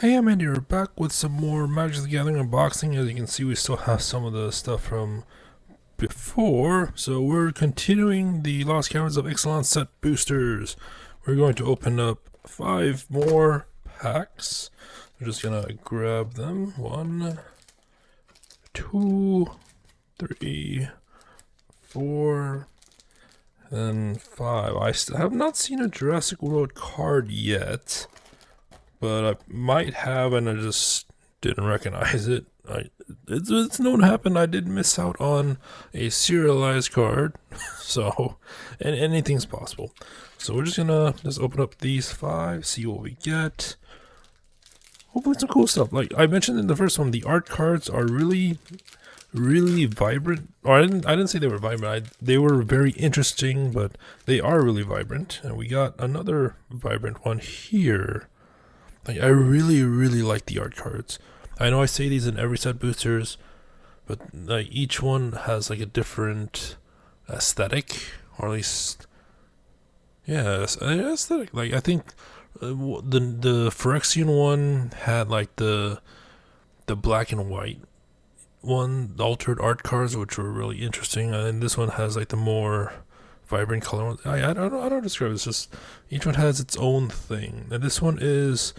Hey, I'm Andy. We're back with some more Magic the Gathering unboxing. As you can see, we still have some of the stuff from before. So we're continuing the Lost Caverns of Ixalan set boosters. We're going to open up 5 more packs. We're just going to grab them. 1, 2, 3, 4, and 5. I have not seen a Jurassic World card yet, but I might have, and I just didn't recognize it. It's known to happen. I did miss out on a serialized card, so and anything's possible. So we're just gonna open up these 5, see what we get. Hopefully some cool stuff. Like I mentioned in the first one, the art cards are really vibrant. Or I didn't say they were vibrant. They were very interesting, but they are really vibrant. And we got another vibrant one here. Like, I really like the art cards. I know I say these in every set boosters, but like each one has like a different aesthetic, or at least, yeah, aesthetic. Like I think the Phyrexian one had like the black and white one, the altered art cards, which were really interesting, and this one has like the more vibrant color. I don't describe it. It's just each one has its own thing, and this one is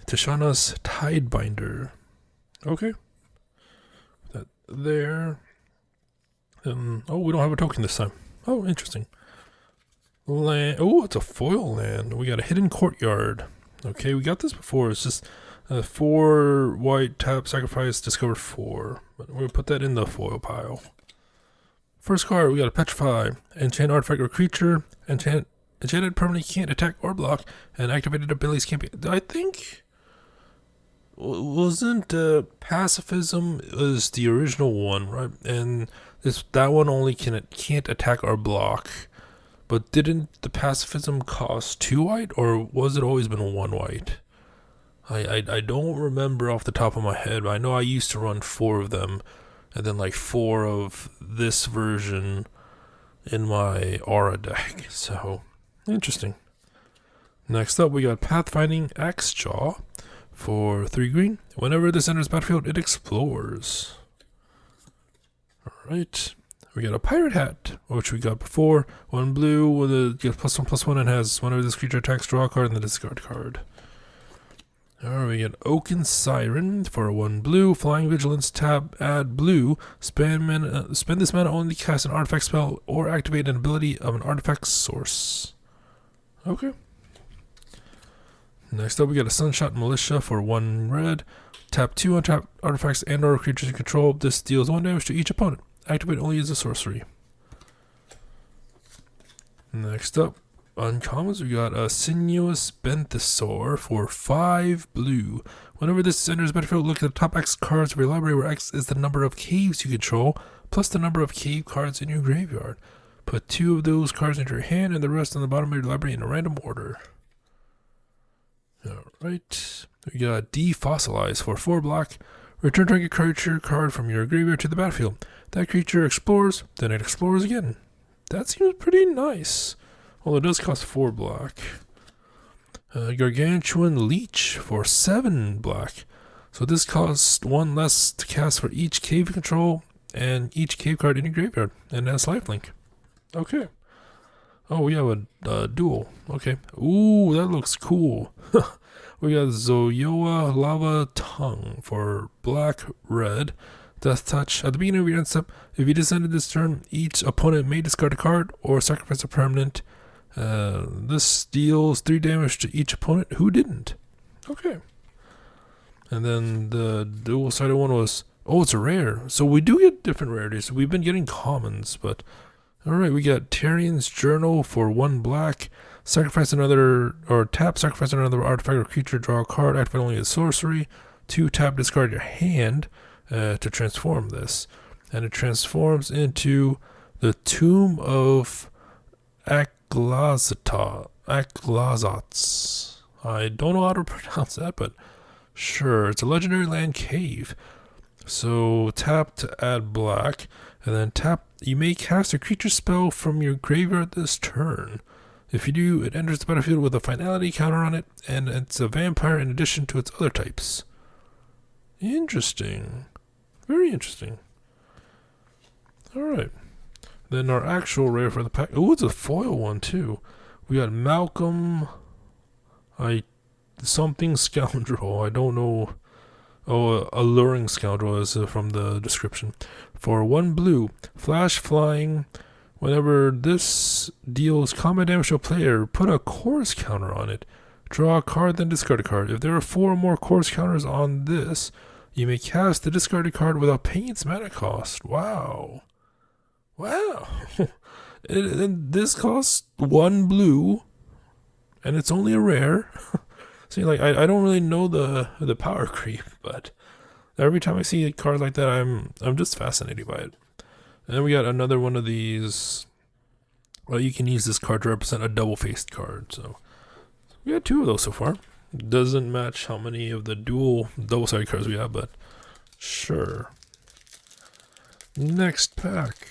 Tishana's Tidebinder. Okay. That there. Oh, we don't have a token this time. Oh, interesting. Land. Oh, it's a foil land. We got a hidden courtyard. Okay, we got this before. It's just 4 white, tap, sacrifice, discover 4. But we're going to put that in the foil pile. First card, we got a Petrify. Enchant artifact or creature. Enchanted permanently can't attack or block. And activated abilities can't be. I think. Wasn't pacifism is the original one, right? And that one only can't attack or block. But didn't the pacifism cost 2 white, or was it always been 1 white? I don't remember off the top of my head, but I know I used to run 4 of them, and then like 4 of this version in my aura deck. So interesting. Next up, we got Pathfinding Axejaw. For 3 green, whenever this enters battlefield, it explores. Alright. We got a Pirate Hat, which we got before. 1 blue with a +1/+1 and has whenever this creature attacks, draw a card and then discard card. Alright, we got Oaken Siren for 1 blue, Flying Vigilance, tap, add blue, spend this mana only to cast an artifact spell or activate an ability of an artifact source. Okay. Next up, we got a Sunshot Militia for 1 red. Tap 2 untap artifacts and or creatures you control. This deals 1 damage to each opponent. Activate only as a sorcery. Next up, uncommons, we got a Sinuous Benthesaur for 5 blue. Whenever this enters battlefield, look at the top X cards of your library, where X is the number of caves you control, plus the number of cave cards in your graveyard. Put 2 of those cards into your hand and the rest on the bottom of your library in a random order. Alright, we got Defossilize for 4 black. Return target creature card from your graveyard to the battlefield. That creature explores, then it explores again. That seems pretty nice. Well, it does cost 4 black. Gargantuan Leech for 7 black. So this costs 1 less to cast for each cave you control and each cave card in your graveyard. And has lifelink. Okay. Oh, we have a duel. Okay. Ooh, that looks cool. We got Zoyoa Lava Tongue for black, red. Death Touch. At the beginning of your end step, if you descended this turn, each opponent may discard a card or sacrifice a permanent. This deals 3 damage to each opponent who didn't. Okay. And then the dual-sided one was, oh, it's a rare. So we do get different rarities. We've been getting commons, but... Alright, we got Tarian's Journal for 1 black. Sacrifice another, or tap, sacrifice another artifact or creature, draw a card, activate only a sorcery. 2 tap, discard your hand to transform this. And it transforms into the Tomb of Aklazats. I don't know how to pronounce that, but sure. It's a legendary land cave. So tap to add black, and then tap. You may cast a creature spell from your graveyard this turn. If you do, it enters the battlefield with a finality counter on it, and it's a vampire in addition to its other types. Interesting. Very interesting. Alright. Then our actual rare for the pack. Oh, it's a foil one too. We got Malcolm. Something scoundrel. I don't know. Oh, alluring scoundrel is from the description. For 1 blue, flash flying. Whenever this deals combat damage to a player, put a chorus counter on it. Draw a card, then discard a card. If there are 4 or more chorus counters on this, you may cast the discarded card without paying its mana cost. Wow. Wow. And this costs 1 blue, and it's only a rare. See, like, I don't really know the power creep, but every time I see a card like that, I'm just fascinated by it. And then we got another one of these. Well, you can use this card to represent a double-faced card. So we got 2 of those so far. Doesn't match how many of the dual double-sided cards we have, but sure. Next pack.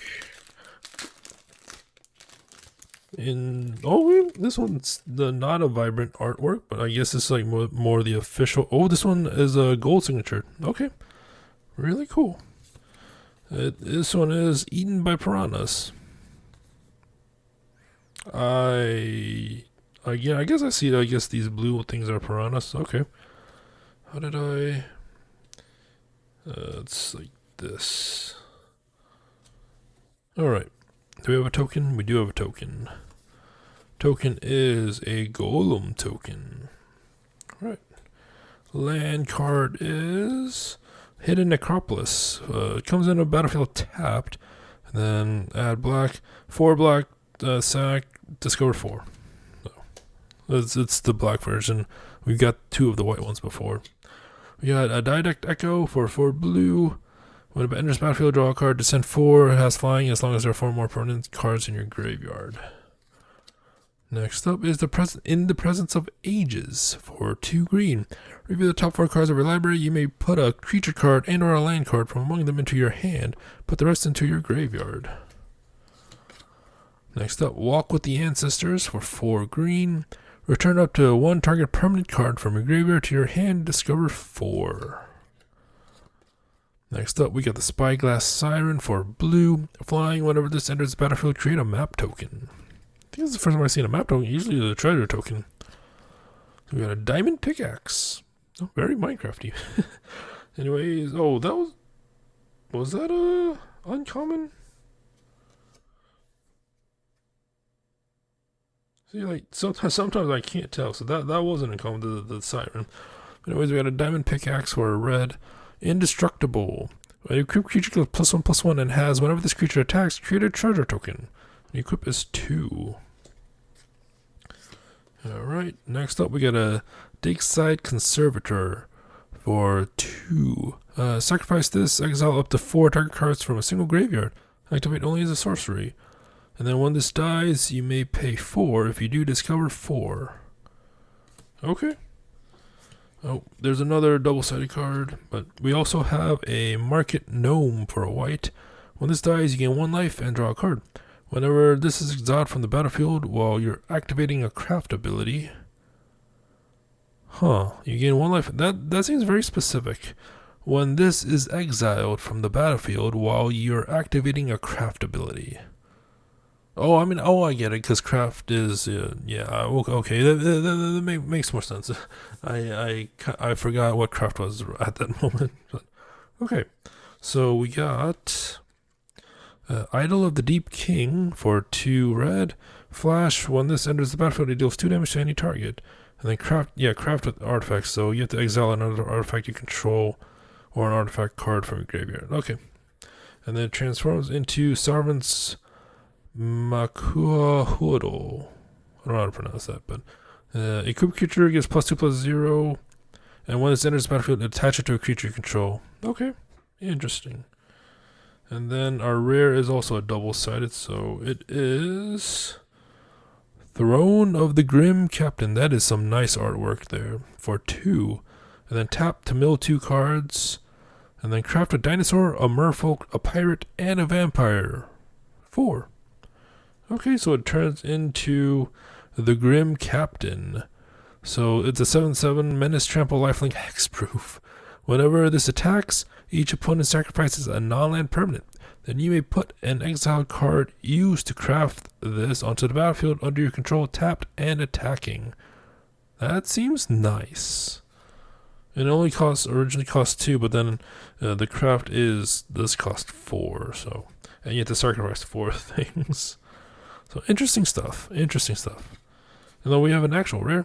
This one's not a vibrant artwork, but I guess it's like more the official. Oh, this one is a gold signature. Okay, really cool. This one is eaten by piranhas. I guess I see it. I guess these blue things are piranhas. Okay. How did I? It's like this. All right. Do we have a token? We do have a token. Token is a golem token. All right. Land card is Hidden Necropolis. It comes in a battlefield tapped, and then add black, 4 black, sack, discover 4. So it's the black version. We've got 2 of the white ones before. We got a Didact Echo for 4 blue. When it enters battlefield, draw a card. Descend 4. It has flying as long as there are 4 more permanent cards in your graveyard. Next up is In the Presence of Ages for 2 green. Review the top 4 cards of your library. You may put a creature card and or a land card from among them into your hand. Put the rest into your graveyard. Next up, Walk with the Ancestors for 4 green. Return up to 1 target permanent card from your graveyard to your hand. Discover 4. Next up, we got the Spyglass Siren for blue. Flying, whenever this enters the battlefield, create a map token. I think this is the first time I've seen a map token. Usually the treasure token. So we got a Diamond Pickaxe. Oh, very Minecrafty. Anyways, oh, that was that uncommon? See, like, sometimes I can't tell. So that wasn't uncommon, the Siren. Anyways, we got a Diamond Pickaxe for a red. Indestructible. When you equip creature gets +1/+1 and has, whenever this creature attacks, create a treasure token. The equip is 2. Alright, next up we got a Digside Conservator for 2. Sacrifice this, exile up to 4 target cards from a single graveyard. Activate only as a sorcery. And then when this dies, you may pay 4. If you do, discover 4. Okay. Oh, there's another double-sided card, but we also have a Market Gnome for a white. When this dies, you gain 1 life and draw a card. Whenever this is exiled from the battlefield while you're activating a craft ability. You gain 1 life. That seems very specific. When this is exiled from the battlefield while you're activating a craft ability. I get it, because craft is, okay, that makes more sense. I forgot what craft was at that moment. But, okay, so we got Idol of the Deep King for 2 red. Flash, when this enters the battlefield, it deals 2 damage to any target. And then craft with artifacts, so you have to exile another artifact you control, or an artifact card from your graveyard. Okay, and then it transforms into Sovereign's Makuahudo. I don't know how to pronounce that, but equip creature gets +2/+0, and when it enters the battlefield, attach it to a creature you control. Okay, interesting. And then our rare is also a double-sided, so it is Throne of the Grim Captain. That is some nice artwork there for 2. And then tap to mill 2 cards, and then craft a dinosaur, a merfolk, a pirate, and a vampire. 4. Okay, so it turns into the Grim Captain. So it's a 7/7 menace, trample, lifelink, hexproof. Whenever this attacks, each opponent sacrifices a non-land permanent. Then you may put an exiled card used to craft this onto the battlefield under your control, tapped and attacking. That seems nice. It originally cost 2, but then the craft does cost 4. So, and you have to sacrifice 4 things. So interesting stuff. Interesting stuff. And then we have an actual rare.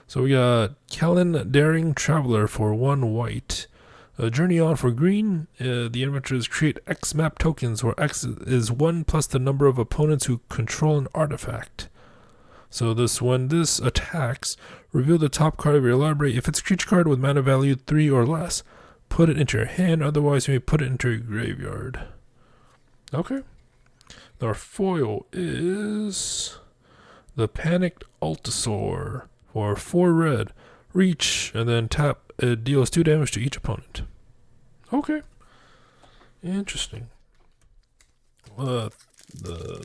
So we got Kellen Daring Traveler for 1 white. Journey on for green. The adventures create X map tokens, where X is 1 plus the number of opponents who control an artifact. So when this attacks, reveal the top card of your library. If it's a creature card with mana value 3 or less, put it into your hand. Otherwise, you may put it into your graveyard. Okay. Our foil is the Panicked Altasaur for 4 red. Reach, and then tap. It deals 2 damage to each opponent. Okay. Interesting. The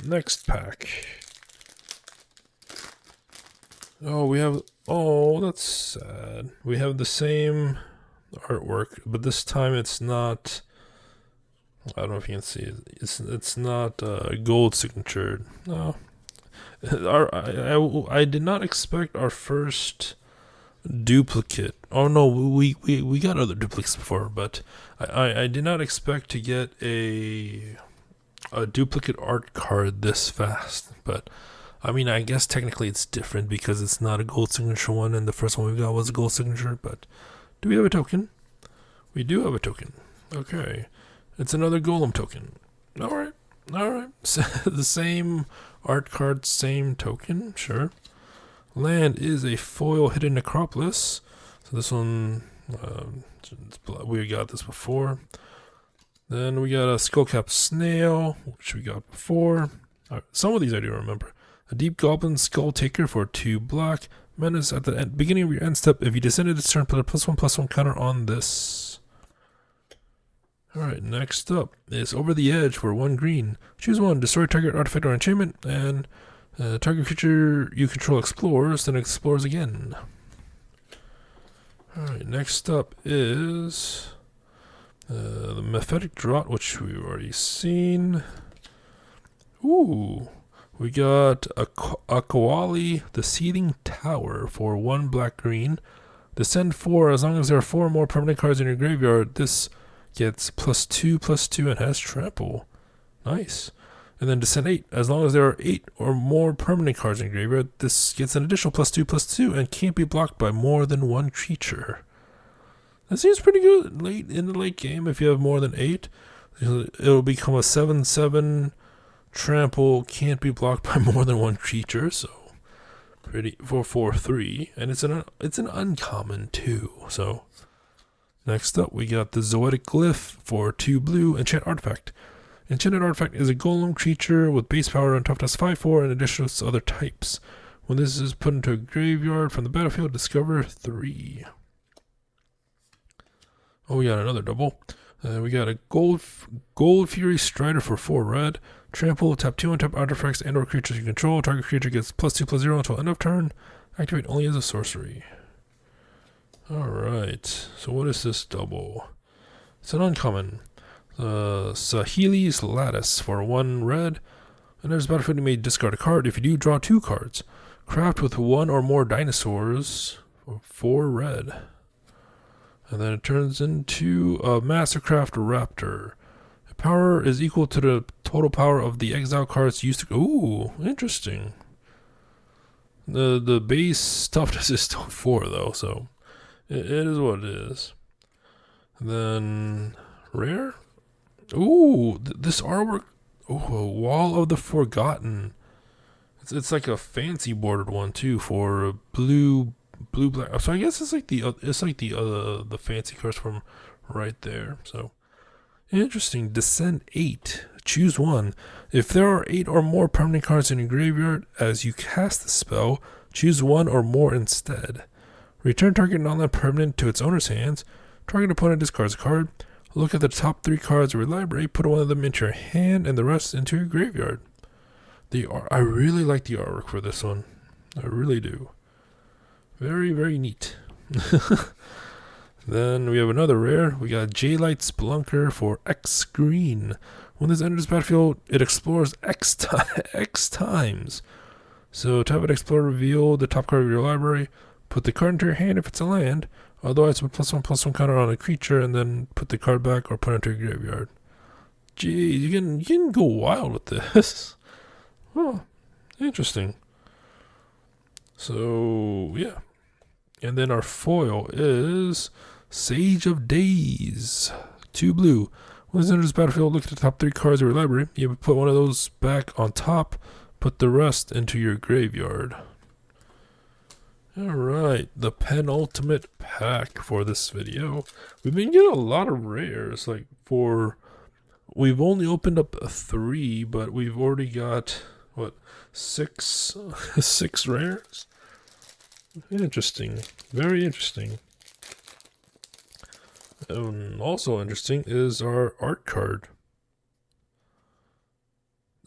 next pack. Oh, that's sad. We have the same artwork, but this time it's not. I don't know if you can see it. It's not gold signatured. No. I did not expect our first duplicate. Oh no, we got other duplicates before, but I did not expect to get a duplicate art card this fast. But I mean, I guess technically it's different because it's not a gold signature one, and the first one we got was a gold signature. But do we have a token? We do have a token. Okay, it's another golem token. All right. The same art card, same token. Sure. Land is a foil hidden necropolis. So this one, we got this before. Then we got a skullcap snail, which we got before. Some of these I do remember. A deep goblin skull taker for 2 black. Menace at the beginning of your end step. If you descended this turn, put a +1/+1 counter on this. Alright, next up is Over the Edge for 1 green. Choose 1, destroy target artifact or enchantment, and target creature you control explores, then explores again. Alright, next up is the Mephitic Draught, which we've already seen. Ooh, we got a Koali, the Seething Tower for 1 black green. Descend 4, as long as there are 4 more permanent cards in your graveyard. This gets +2/+2 and has trample. Nice. And then descend 8. As long as there are 8 or more permanent cards in your graveyard, this gets an additional +2/+2 and can't be blocked by more than 1 creature. That seems pretty good late in the late game. If you have more than 8, it'll become a 7/7 trample, can't be blocked by more than 1 creature. So pretty for 4/3, and it's an uncommon too. So next up, we got the Zoetic Glyph for 2 blue, enchant artifact. Enchanted artifact is a golem creature with base power and toughness 5/4 in addition to other types. When this is put into a graveyard from the battlefield, discover 3. Oh, we got another double. We got a Gold Fury Strider for 4 red. Trample, tap 2 untap artifacts and or creatures you control. Target creature gets +2/+0 until end of turn. Activate only as a sorcery. Alright, so what is this double? It's an uncommon. Sahili's Lattice for 1 red. And there's battlefield, you may discard a card. If you do, draw 2 cards. Craft with 1 or more dinosaurs for 4 red. And then it turns into a Mastercraft Raptor. The power is equal to the total power of the exile cards used to. Ooh, interesting. The base toughness is still 4 though, so it is what it is. And then rare. Ooh, this artwork. Ooh, Wall of the Forgotten. It's like a fancy bordered one too for blue black. So I guess it's like the fancy cards from right there. So interesting. Descend 8. Choose 1. If there are 8 or more permanent cards in your graveyard as you cast the spell, choose 1 or more instead. Return target non-land permanent to its owner's hands. Target opponent discards a card. Look at the top 3 cards of your library. Put one of them into your hand and the rest into your graveyard. I really like the artwork for this one. I really do. Very, very neat. Then we have another rare. We got J-Light Spelunker for X green. When this enters the battlefield, it explores X times. So tap it, explore, reveal the top card of your library. Put the card into your hand if it's a land. Otherwise, put +1/+1 counter on a creature, and then put the card back or put it into your graveyard. Geez, you can go wild with this. Oh, interesting. So yeah, and then our foil is Sage of Days, 2 blue. When this enters the battlefield, look at the top 3 cards of your library. You put one of those back on top. Put the rest into your graveyard. Alright, the penultimate pack for this video. We've been getting a lot of rares. We've only opened up 3, but we've already got, what, 6 rares? Interesting. Very interesting. And also interesting is our art card.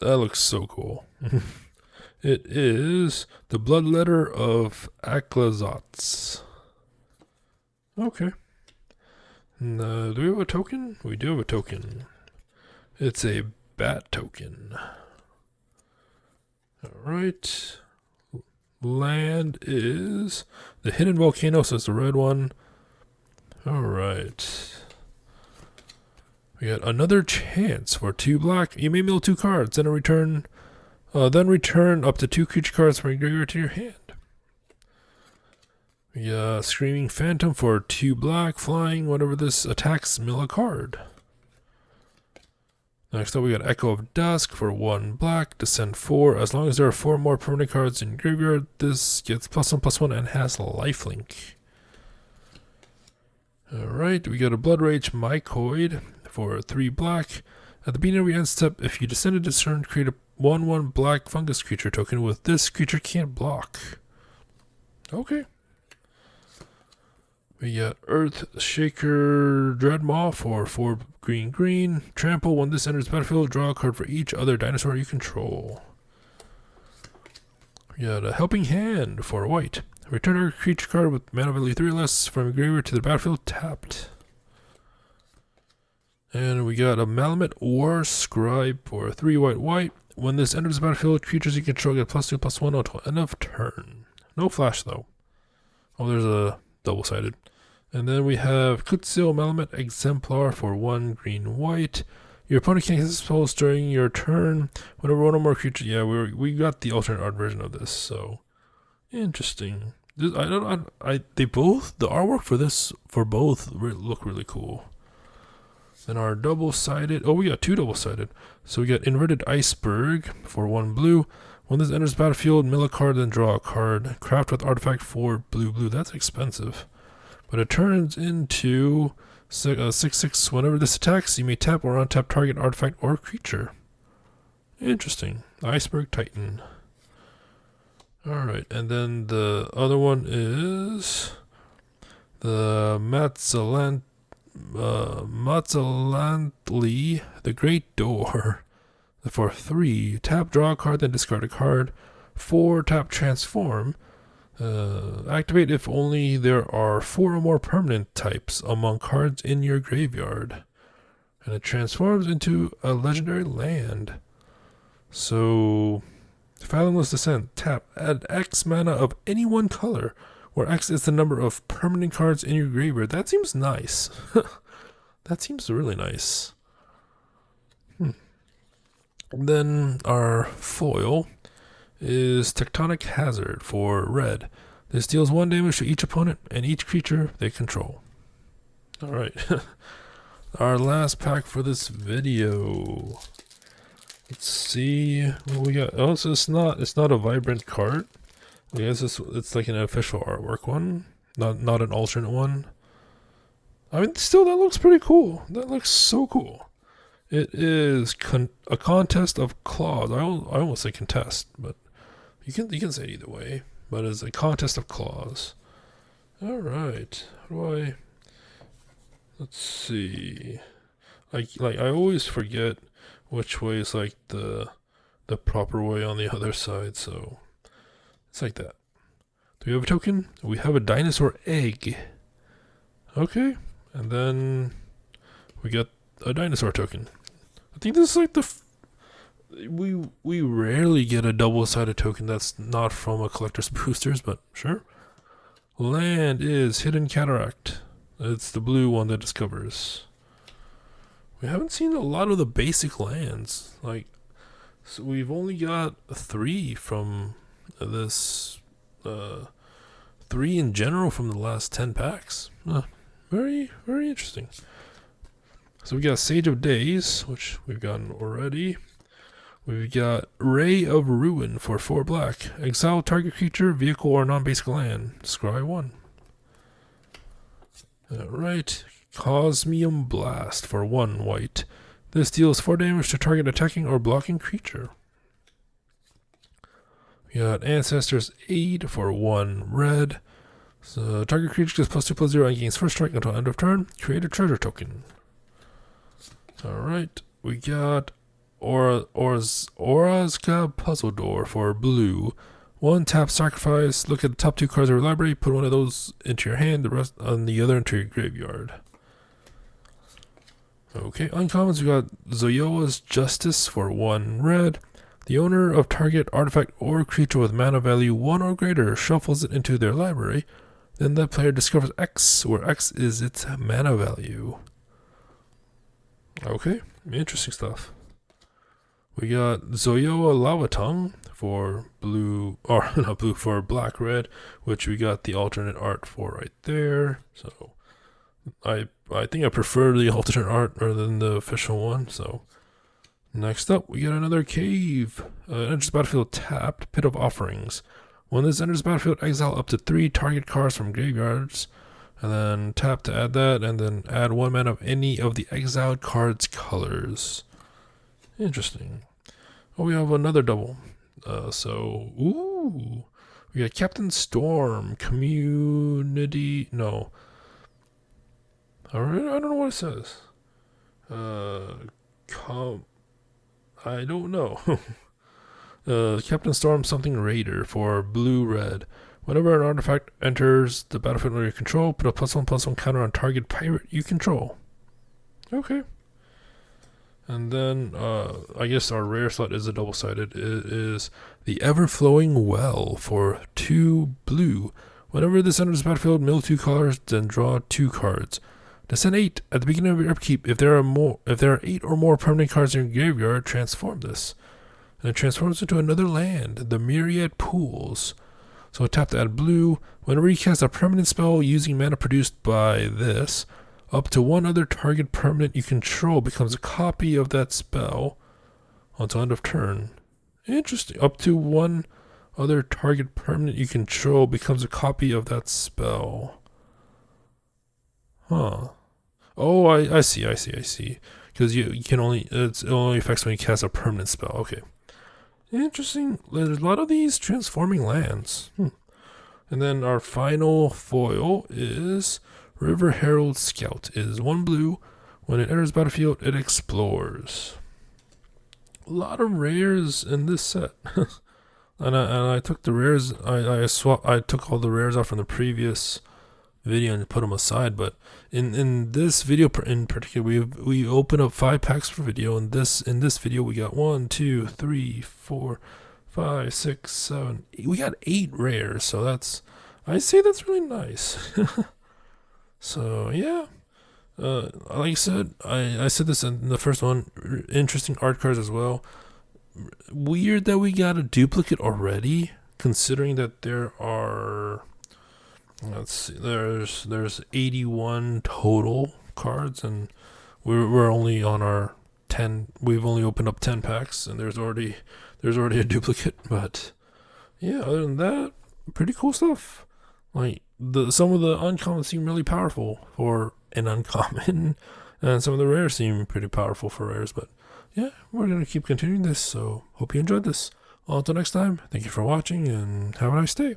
That looks so cool. It is the Blood Letter of Aklazotz. Okay. And, do we have a token? We do have a token. It's a bat token. Alright. Land is the Hidden Volcano, so it's the red one. Alright. We got another chance for 2 black. You may mill 2 cards, then return up to 2 creature cards from your graveyard to your hand. We got Screaming Phantom for 2 black, flying. Whenever this attacks, mill a card. Next up, we got Echo of Dusk for 1 black, descend 4. As long as there are 4 more permanent cards in your graveyard, this gets +1/+1 and has lifelink. Alright, we got a Blood Rage Mycoid for 3 black. At the beginning of your end step, if you descended this turn, create a 1/1 black fungus creature token with this creature can't block. Okay. We got Earth Shaker Dreadmaw for 4 green. Trample. When this enters the battlefield, draw a card for each other dinosaur you control. We got a Helping Hand for white. Return a creature card with mana value 3 or less from your graveyard to the battlefield tapped. And we got a Malamet War Scribe for 3 white. When this enters the battlefield, creatures you control get +2/+1 until end of turn. No flash though. Oh, there's a double-sided. And then we have Kutsil Malamet Exemplar for 1 green-white. Your opponent can't cast spells during your turn. Whenever one or more creatures. Yeah, we got the alternate art version of this, so interesting. The artwork for both look really cool. Then our double-sided. Oh, we got 2 double-sided. So we got Inverted Iceberg for 1 blue. When this enters the battlefield, mill a card, then draw a card. Craft with artifact for blue. That's expensive. But it turns into 6/6. Whenever this attacks, you may tap or untap target artifact or creature. Interesting. Iceberg Titan. Alright, and then the other one is the Matzalantli, the Great Door. For 3, tap, draw a card, then discard a card. 4, tap, transform. Activate if only there are 4 or more permanent types among cards in your graveyard. And it transforms into a legendary land. So, Fathomless Descent, tap, add X mana of any one color, where X is the number of permanent cards in your graveyard. That seems nice. That seems really nice. And then our foil is Tectonic Hazard for red. This deals 1 damage to each opponent and each creature they control. Alright. Our last pack for this video. Let's see what we got. Oh, so it's not a vibrant card. I guess it's like an official artwork one, not an alternate one. I mean, still, that looks pretty cool. That looks so cool. It is a contest of claws. I almost say contest, but you can say it either way. But it's a contest of claws. All right. How do I? Let's see. I always forget which way is like the proper way on the other side. So it's like that. Do we have a token? We have a dinosaur egg. Okay. And then we got a dinosaur token. I think this is like we rarely get a double-sided token that's not from a collector's boosters, but sure. Land is Hidden Cataract. It's the blue one that discovers. We haven't seen a lot of the basic lands. Like, so we've only got 3 from this, 3 in general from the last 10 packs. Very, very interesting. So we got Sage of Days, which we've gotten already. We've got Ray of Ruin for 4 black. Exile target creature, vehicle, or non-basic land. Scry 1. Alright. Cosmium Blast for 1 white. This deals 4 damage to target attacking or blocking creature. We got Ancestors Aid for 1 red. So target creature gets +2/+0 and gains first strike until end of turn. Create a treasure token. Alright. We got Orazca Puzzle Door for blue. 1 tap sacrifice. Look at the top 2 cards of your library. Put one of those into your hand. The rest on the other into your graveyard. Okay, uncommons, we got Zoyoa's Justice for 1 red. The owner of target artifact or creature with mana value 1 or greater shuffles it into their library. Then that player discovers X, where X is its mana value. Okay, interesting stuff. We got Zoyoa Lava Tongue for blue, or not blue, for black red, which we got the alternate art for right there. So I think I prefer the alternate art rather than the official one. So next up, we got another cave. Enters battlefield tapped. Pit of Offerings. When this enters battlefield, exile up to 3 target cards from graveyards, and then tap to add that, and then add 1 mana of any of the exiled cards' colors. Interesting. Oh, we have another double. Ooh, we got Captain Storm, Community. No. Alright, I don't know what it says. I don't know. Captain Storm something Raider for blue-red. Whenever an artifact enters the battlefield under your control, put a +1/+1 counter on target pirate you control. Okay. And then, I guess our rare slot is a double-sided. It is the Ever-Flowing Well for 2 blue. Whenever this enters the battlefield, mill 2 colors, then draw 2 cards. Descend 8 at the beginning of your upkeep. If there are 8 or more permanent cards in your graveyard, transform this. And it transforms into another land, the Myriad Pools. So tap to add blue. Whenever you cast a permanent spell using mana produced by this, up to 1 other target permanent you control becomes a copy of that spell until end of turn. Interesting. Up to 1 other target permanent you control becomes a copy of that spell. Huh. Oh, I see. Because you can only, it only affects when you cast a permanent spell. Okay. Interesting. There's a lot of these transforming lands. And then our final foil is River Herald Scout. It is 1 blue. When it enters battlefield, it explores. A lot of rares in this set. and I took the rares. I took all the rares out from the previous video and put them aside. But in this video in particular, we opened up 5 packs per video. And in this video, we got 1, 2, 3, 4, 5, 6, 7. We got 8 rares. So I say that's really nice. So yeah, like I said, I said this in the first one. Interesting art cards as well. Weird that we got a duplicate already, considering that there are, let's see, there's 81 total cards, and we're only on our 10. We've only opened up 10 packs, and there's already a duplicate. But yeah, other than that, pretty cool stuff. Like some of the uncommons seem really powerful for an uncommon, and some of the rares seem pretty powerful for rares. But yeah, we're gonna keep continuing this. So hope you enjoyed this. Until next time, thank you for watching, and have a nice day.